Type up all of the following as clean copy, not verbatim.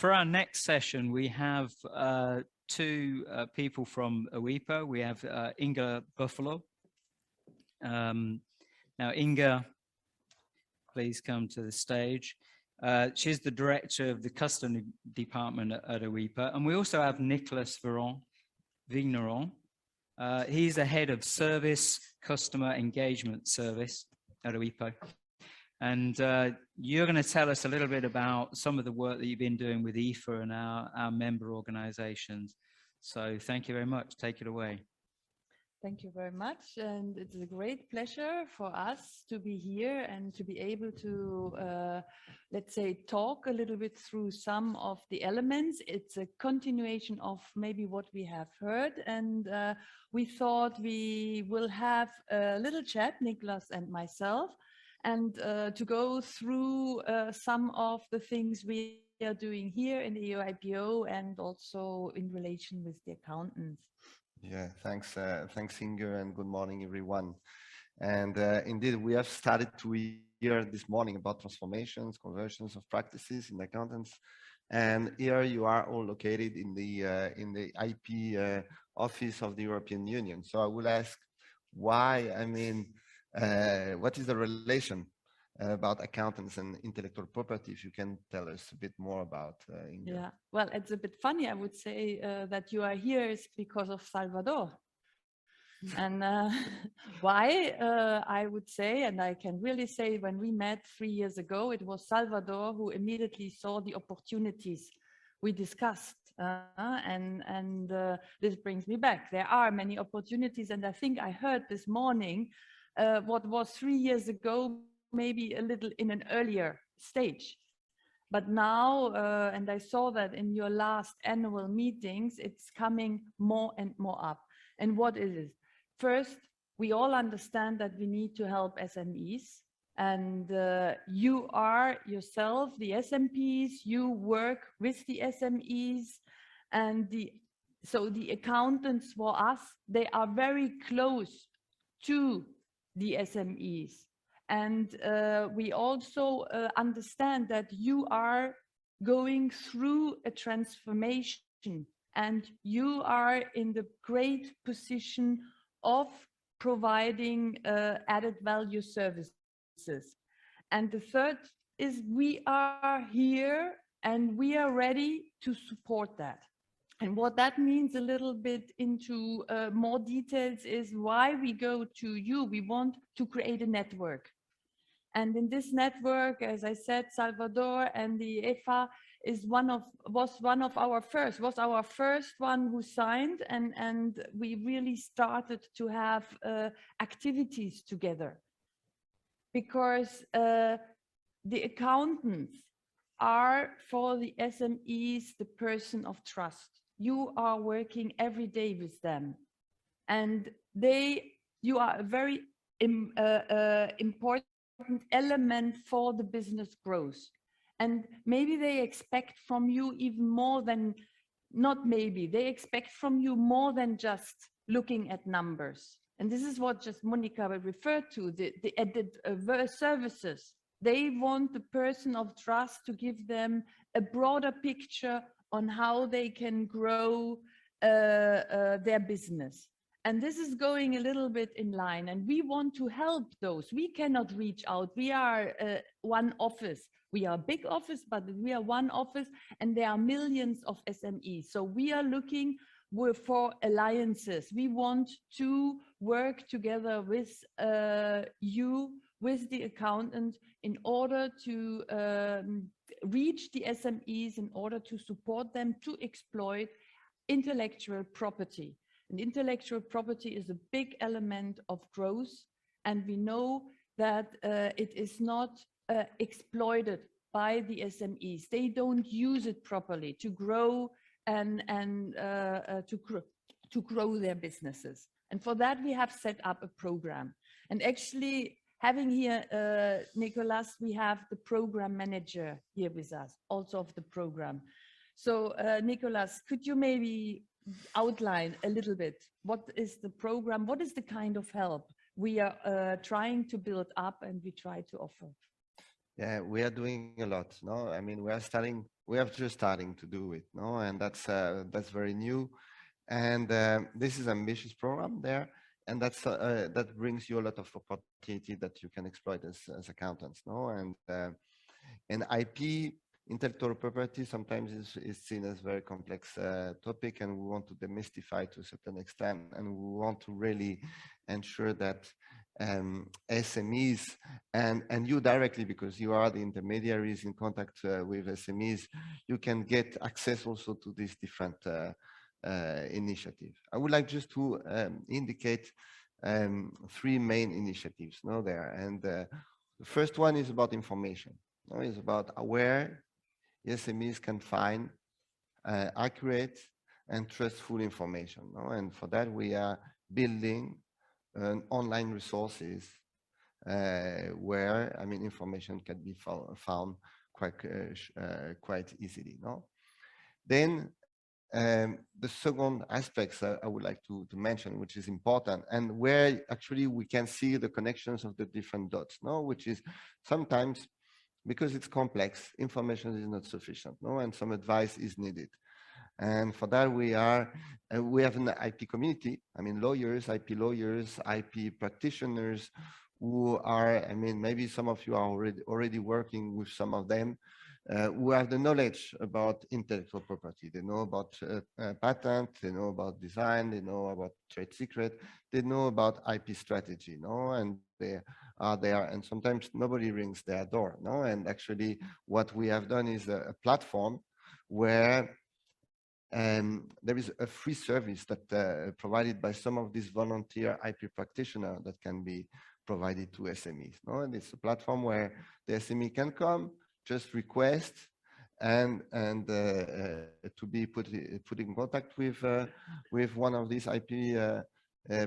For our next session, we have two people from EUIPO. We have Inge Buffolo. Now, Inge, please come to the stage. She's the director of the custom department at EUIPO. And we also have Nicolas Vigneron. He's the head of service customer engagement service at EUIPO. And you're going to tell us a little bit about some of the work that you've been doing with EFA and our member organizations. So thank you very much. Take it away. Thank you very much. And it's a great pleasure for us to be here and to be able to, let's say, talk a little bit through some of the elements. It's a continuation of maybe what we have heard. And we thought we will have a little chat, Nicolas and myself, and to go through some of the things we are doing here in the EUIPO and also in relation with the accountants. Yeah, thanks, Inge, and good morning, everyone. And indeed, we have started to hear this morning about transformations, conversions of practices in accountants. And here you are all located in the IP office of the European Union. So I will ask why, what is the relation about accountants and intellectual property? If you can tell us a bit more about Inge. Yeah, well, it's a bit funny, I would say, that you are here is because of Salvador. And why, I would say, and I can really say when we met 3 years ago, it was Salvador who immediately saw the opportunities we discussed. This brings me back. There are many opportunities, and I think I heard this morning what was 3 years ago, maybe a little in an earlier stage. But now, and I saw that in your last annual meetings, it's coming more and more up. And what is it? First, we all understand that we need to help SMEs. And you are yourself, the SMPs, you work with the SMEs. And so the accountants for us, they are very close to the SMEs. And we also understand that you are going through a transformation and you are in the great position of providing added value services. And the third is we are here and we are ready to support that. And what that means a little bit into more details is why we go to you. We want to create a network. And in this network, as I said, Salvador and the EFA was our first one who signed, and we really started to have activities together. Because the accountants are for the SMEs the person of trust. You are working every day with them, and you are a very important element for the business growth. And maybe they expect from you even more than, not maybe, they expect from you more than just looking at numbers. And this is what just Monica referred to, the added services. They want the person of trust to give them a broader picture on how they can grow their business. And this is going a little bit in line, and we want to help those. We cannot reach out. We are one office. We are a big office, but we are one office, and there are millions of SMEs. So we are looking for alliances. We want to work together with you, with the accountant, in order to reach the SMEs, in order to support them to exploit intellectual property. And intellectual property is a big element of growth, and we know that it is not exploited by the SMEs. They don't use it properly to grow and to grow their businesses. And for that, we have set up a program. And actually, having here Nicolas, we have the program manager here with us, also of the program. So Nicolas, could you maybe outline a little bit what is the program, what is the kind of help we are trying to build up and we try to offer? Yeah, we are doing a lot. No, I mean we are just starting to do it. No, and that's very new. And this is ambitious program there, and that brings you a lot of opportunity that you can exploit as accountants. No, and IP, intellectual property, sometimes is seen as very complex topic, and we want to demystify to a certain extent, and we want to really ensure that SMEs and you directly, because you are the intermediaries in contact with SMEs, you can get access also to these different initiatives. I would like just to indicate three main initiatives. No, there, and the first one is about information. No, it's about where SMEs can find accurate and trustful information. No? And for that, we are building online resources where, I mean, information can be found quite easily. No? Then the second aspects I would like to mention, which is important, and where actually we can see the connections of the different dots, no? Which is sometimes, because it's complex, information is not sufficient, no? And some advice is needed. And for that, we have an IP community. I mean, lawyers, IP practitioners who are, I mean, maybe some of you are already working with some of them, who have the knowledge about intellectual property. They know about patent, they know about design, they know about trade secret, they know about IP strategy, no? And they are there, and sometimes nobody rings their door, no? And actually, what we have done is a platform where there is a free service that provided by some of these volunteer IP practitioners that can be provided to SMEs. No? And it's a platform where the SME can come, just request, and to be put in contact with one of these IP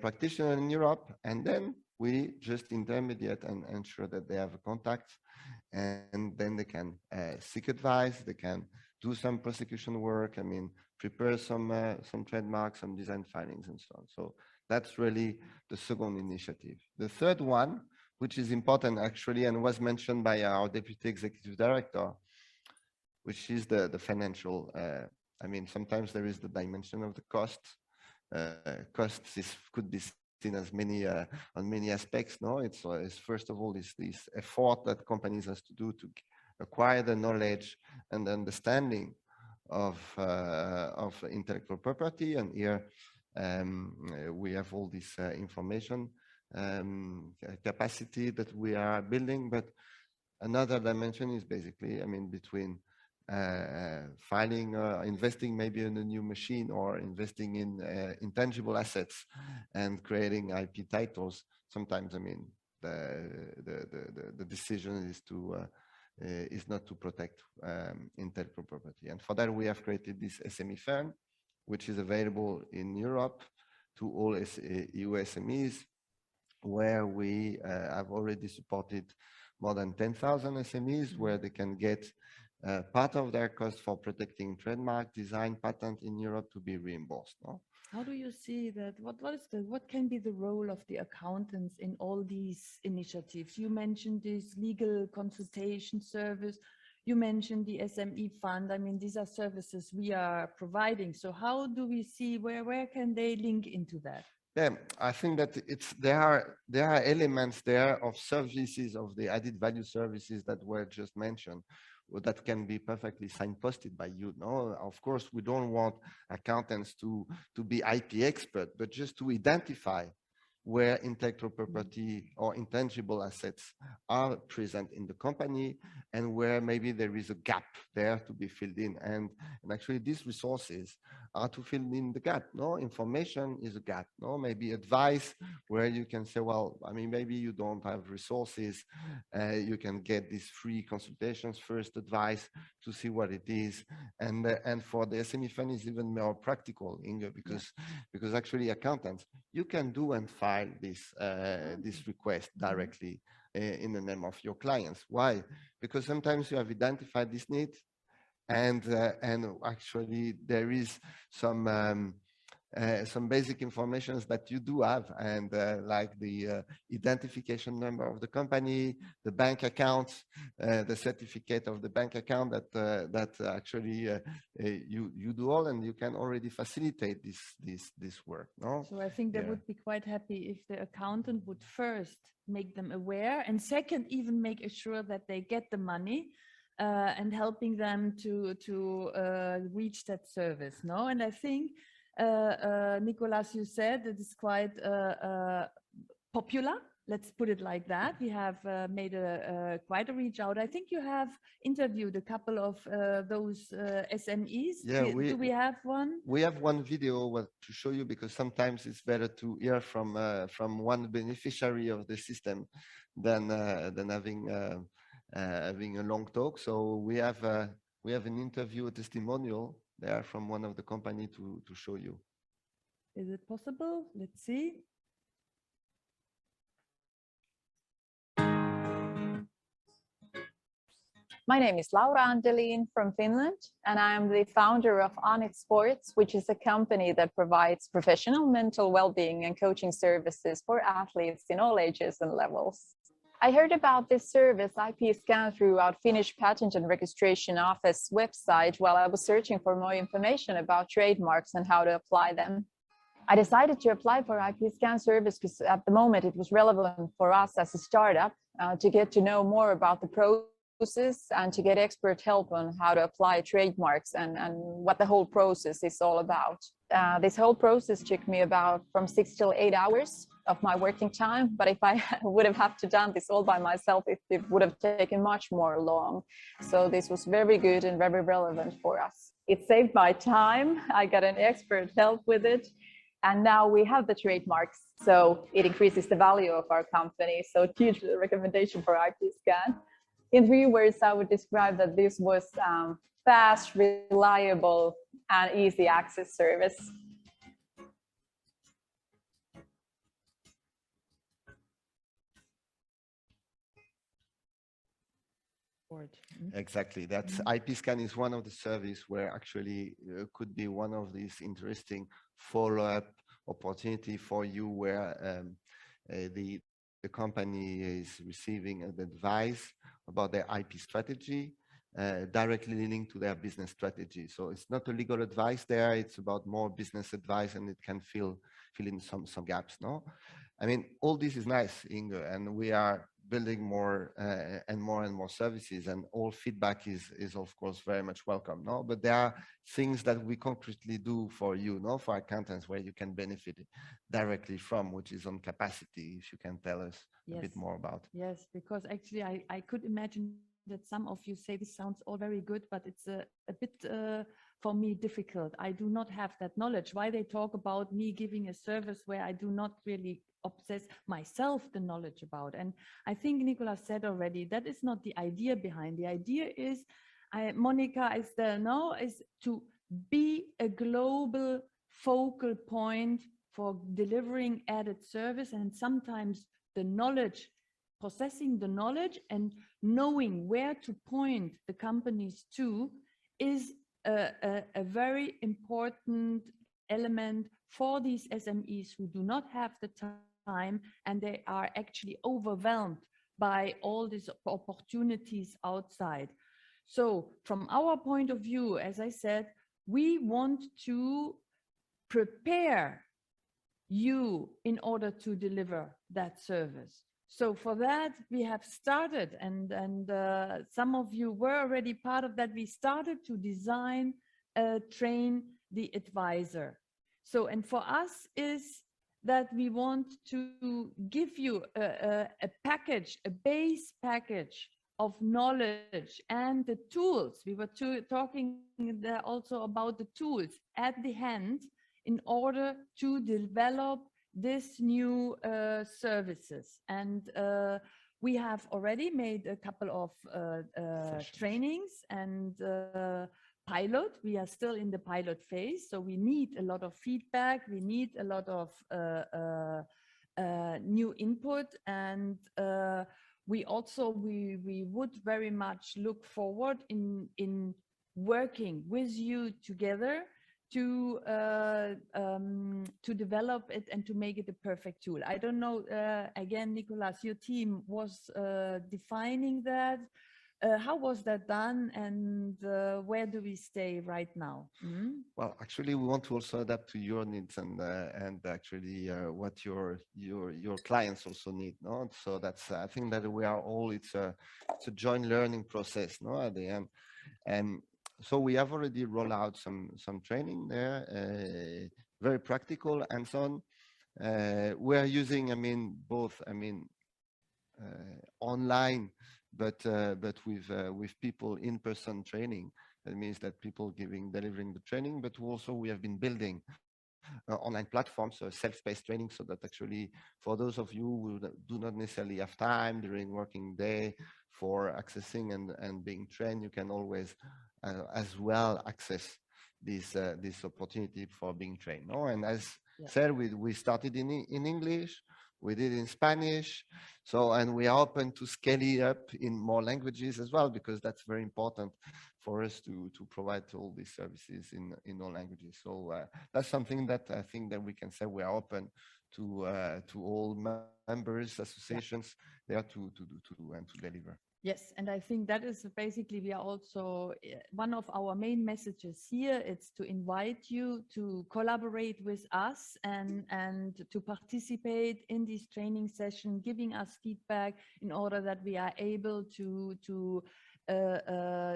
practitioners in Europe, and then we just intermediate and ensure that they have a contact, and then they can seek advice, they can do some prosecution work, I mean, prepare some trademarks, some design filings, and so on. So that's really the second initiative. The third one, which is important actually, and was mentioned by our Deputy Executive Director, which is the financial, I mean, sometimes there is the dimension of the cost. Costs could be seen as many on many aspects. No, it's first of all this effort that companies has to do to acquire the knowledge and the understanding of intellectual property. And here we have all this information capacity that we are building. But another dimension is basically, I mean, between filing, investing maybe in a new machine, or investing in intangible assets and creating IP titles. Sometimes, I mean, the decision is not to protect intellectual property. And for that, we have created this SME fund, which is available in Europe to all EU SMEs, where we have already supported more than 10,000 SMEs, where they can get part of their cost for protecting trademark, design, patent in Europe to be reimbursed. No? How do you see that? What can be the role of the accountants in all these initiatives? You mentioned this legal consultation service. You mentioned the SME fund. I mean, these are services we are providing. So how do we see where can they link into that? Yeah, I think that there are elements there of services, of the added value services that were just mentioned, that can be perfectly signposted by you. No, of course, we don't want accountants to be IP expert, but just to identify where intellectual property or intangible assets are present in the company, and where maybe there is a gap there to be filled in. And actually these resources are to fill in the gap. No, information is a gap. No, maybe advice where you can say, well, I mean, maybe you don't have resources. You can get these free consultations, first advice to see what it is. And for the SME fund is even more practical, Inge, because actually accountants, you can do and file this request directly in the name of your clients. Why? Because sometimes you have identified this need, and actually there is some some basic informations that you do have, and like the identification number of the company, the bank account, the certificate of the bank account that actually you do all, and you can already facilitate this work. No. So I think they would be quite happy if the accountant would first make them aware, and second, even make sure that they get the money and helping them to reach that service. No, and I think Nicolas, you said it is quite popular. Let's put it like that. We have made quite a reach out. I think you have interviewed a couple of those SMEs. Yeah, do we have one? We have one video to show you, because sometimes it's better to hear from one beneficiary of the system than having a long talk. So we have an interview, a testimonial there from one of the company to show you. Is it possible? Let's see. My name is Laura Andelin from Finland, and I am the founder of Onyx Sports, which is a company that provides professional mental well-being and coaching services for athletes in all ages and levels. I heard about this service IP scan through our Finnish Patent and Registration Office website while I was searching for more information about trademarks and how to apply them. I decided to apply for IP scan service because at the moment it was relevant for us as a startup to get to know more about the process and to get expert help on how to apply trademarks and what the whole process is all about. This whole process took me about from 6 till 8 hours of my working time, but if I would have had to done this all by myself, it would have taken much more long. So this was very good and very relevant for us. It saved my time. I got an expert help with it. And now we have the trademarks, so it increases the value of our company. So huge recommendation for IP scan. In 3 words, I would describe that this was fast, reliable, and easy access service. Exactly. That's IP scan is one of the service where actually could be one of these interesting follow-up opportunity for you, where the company is receiving an advice about their IP strategy directly linked to their business strategy. So it's not a legal advice there, it's about more business advice, and it can fill in some gaps. No, I mean, all this is nice, Inge, and we are building more and more services, and all feedback is of course very much welcome. No, but there are things that we concretely do for you, no, for accountants, where you can benefit directly from, which is on capacity. If you can tell us a bit more about. Yes, because actually I could imagine that some of you say this sounds all very good, but it's a bit for me difficult. I do not have that knowledge. Why they talk about me giving a service where I do not really possess myself the knowledge about. And I think Nicolas said already, that is not the idea behind. The idea is, Monica is there now, is to be a global focal point for delivering added service, and sometimes the knowledge, possessing the knowledge and knowing where to point the companies to is a very important element for these SMEs who do not have the time, and they are actually overwhelmed by all these opportunities outside. So from our point of view, as I said, we want to prepare you in order to deliver that service. So for that, we have started, and some of you were already part of that. We started to design, train the advisor. So, and for us is that we want to give you a package, a base package of knowledge and the tools. We were talking there also about the tools at the hand in order to develop this new services. And we have already made a couple of trainings and pilot. We are still in the pilot phase, so we need a lot of feedback. We need a lot of new input, and we also we would very much look forward in working with you together to develop it and to make it a perfect tool. I don't know, again, Nicolas, your team was defining that. How was that done, and where do we stay right now? Well, actually, we want to also adapt to your needs and actually what your clients also need. No, so that's I think that we are all it's a joint learning process. No, at the end, and so we have already rolled out some training there, very practical and so on. We are using, I mean, both, I mean, online, but with people in-person training. That means that people delivering the training, but also we have been building online platforms, so self-paced training, so that actually for those of you who do not necessarily have time during working day for accessing and being trained, you can always as well access this opportunity for being trained. No? And as said, we started in English, we did in Spanish, so, and we are open to scale it up in more languages as well, because that's very important for us to provide all these services in all languages. So that's something that I think that we can say we are open to all members, associations there to do and to deliver. Yes, and I think that is basically, we are also, one of our main messages here, it's to invite you to collaborate with us and to participate in this training session, giving us feedback in order that we are able to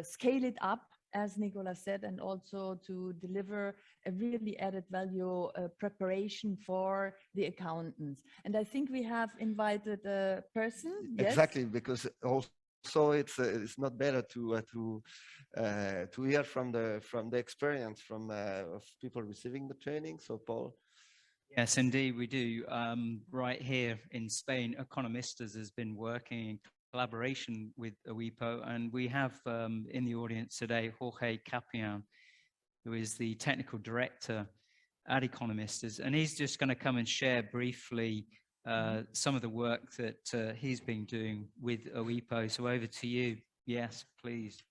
scale it up, as Nicolas said, and also to deliver a really added value preparation for the accountants. And I think we have invited a person. Exactly, because also it's not better to hear from the experience of people receiving the training. So Paul. Yes, indeed, we do. Right here in Spain, Economistas has been working in collaboration with EUIPO, and we have in the audience today Jorge Capian, who is the technical director at Economistas, and he's just going to come and share briefly some of the work that he's been doing with EUIPO. So over to you. Yes, please.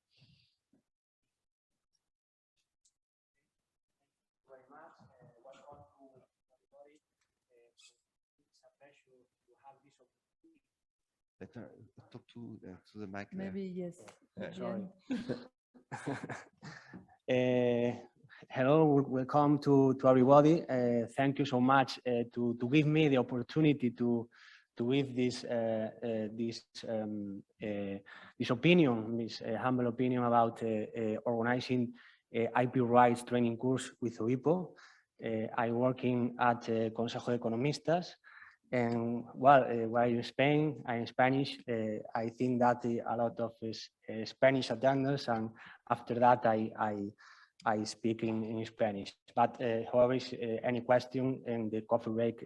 Better talk to the mic. Maybe yes. Sorry. Hello, welcome to everybody. Thank you so much to give me the opportunity to give this opinion, this humble opinion about organizing IP rights training course with EUIPO. I'm working at Consejo de Economistas. And well, while in Spain, I'm Spanish. I think that a lot of Spanish attendance, and after that, I speak in Spanish. But however, any question in the coffee break,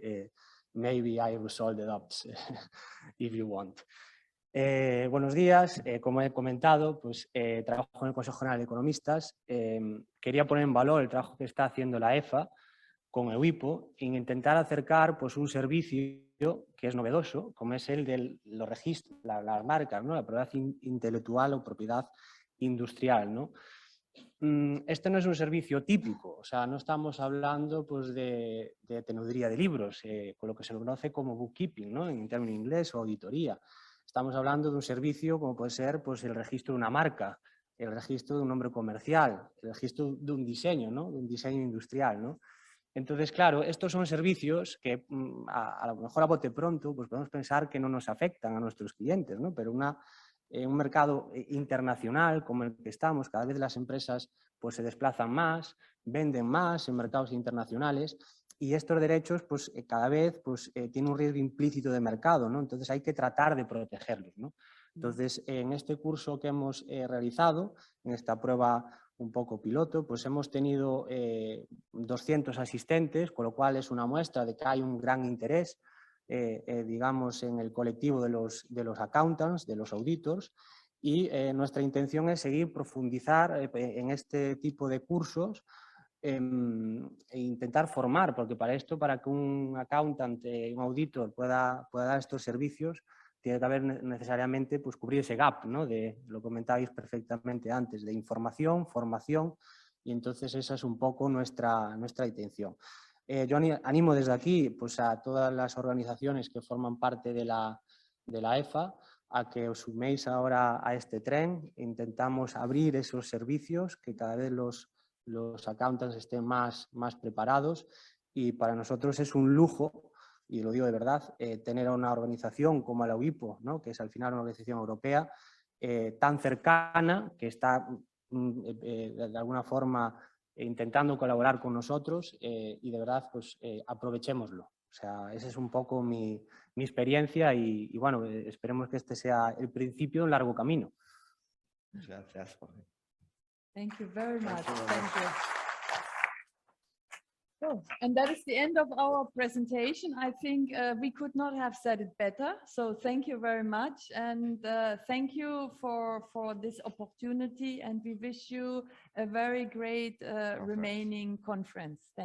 maybe I resolve the doubts if you want. Buenos días, como he comentado, pues trabajo en el Consejo General de Economistas. Quería poner en valor el trabajo que está haciendo la EFA con EUIPO en intentar acercar pues, un servicio que es novedoso, como es el de los registros, las marcas, ¿no? La propiedad intelectual o propiedad industrial, ¿no? Este no es un servicio típico, o sea, no estamos hablando pues, de teneduría de libros, con lo que se conoce como bookkeeping, ¿no? En término inglés o auditoría. Estamos hablando de un servicio como puede ser pues, el registro de una marca, el registro de un nombre comercial, el registro de un diseño, ¿no? De un diseño industrial, ¿no? Entonces, claro, estos son servicios que a lo mejor a bote pronto pues podemos pensar que no nos afectan a nuestros clientes, ¿no? Pero un mercado internacional como el que estamos, cada vez las empresas pues, se desplazan más, venden más en mercados internacionales y estos derechos pues, cada vez pues, tienen un riesgo implícito de mercado, ¿no? Entonces hay que tratar de protegerlos, ¿no? Entonces, en este curso que hemos realizado, en esta prueba un poco piloto, pues hemos tenido 200 asistentes, con lo cual es una muestra de que hay un gran interés, digamos, en el colectivo de los accountants, de los auditors, y nuestra intención es seguir profundizar en este tipo de cursos e intentar formar, porque para que un accountant, un auditor pueda dar estos servicios, tiene que haber necesariamente pues, cubrir ese gap, ¿no? Lo comentabais perfectamente antes, de información, formación y entonces esa es un poco nuestra intención. Yo animo desde aquí pues, a todas las organizaciones que forman parte de la EFA a que os suméis ahora a este tren. Intentamos abrir esos servicios, que cada vez los accountants estén más preparados, y para nosotros es un lujo, y lo digo de verdad, tener a una organización como la EUIPO, ¿no? Que es al final una organización europea tan cercana, que está de alguna forma intentando colaborar con nosotros, y de verdad pues aprovechémoslo. O sea, esa es un poco mi experiencia y bueno, esperemos que este sea el principio de un largo camino. Gracias, Jorge. Thank you very much. Thank you. Thank you. So, and that is the end of our presentation. I think we could not have said it better. So thank you very much. And thank you for this opportunity. And we wish you a very great remaining conference. Thank you.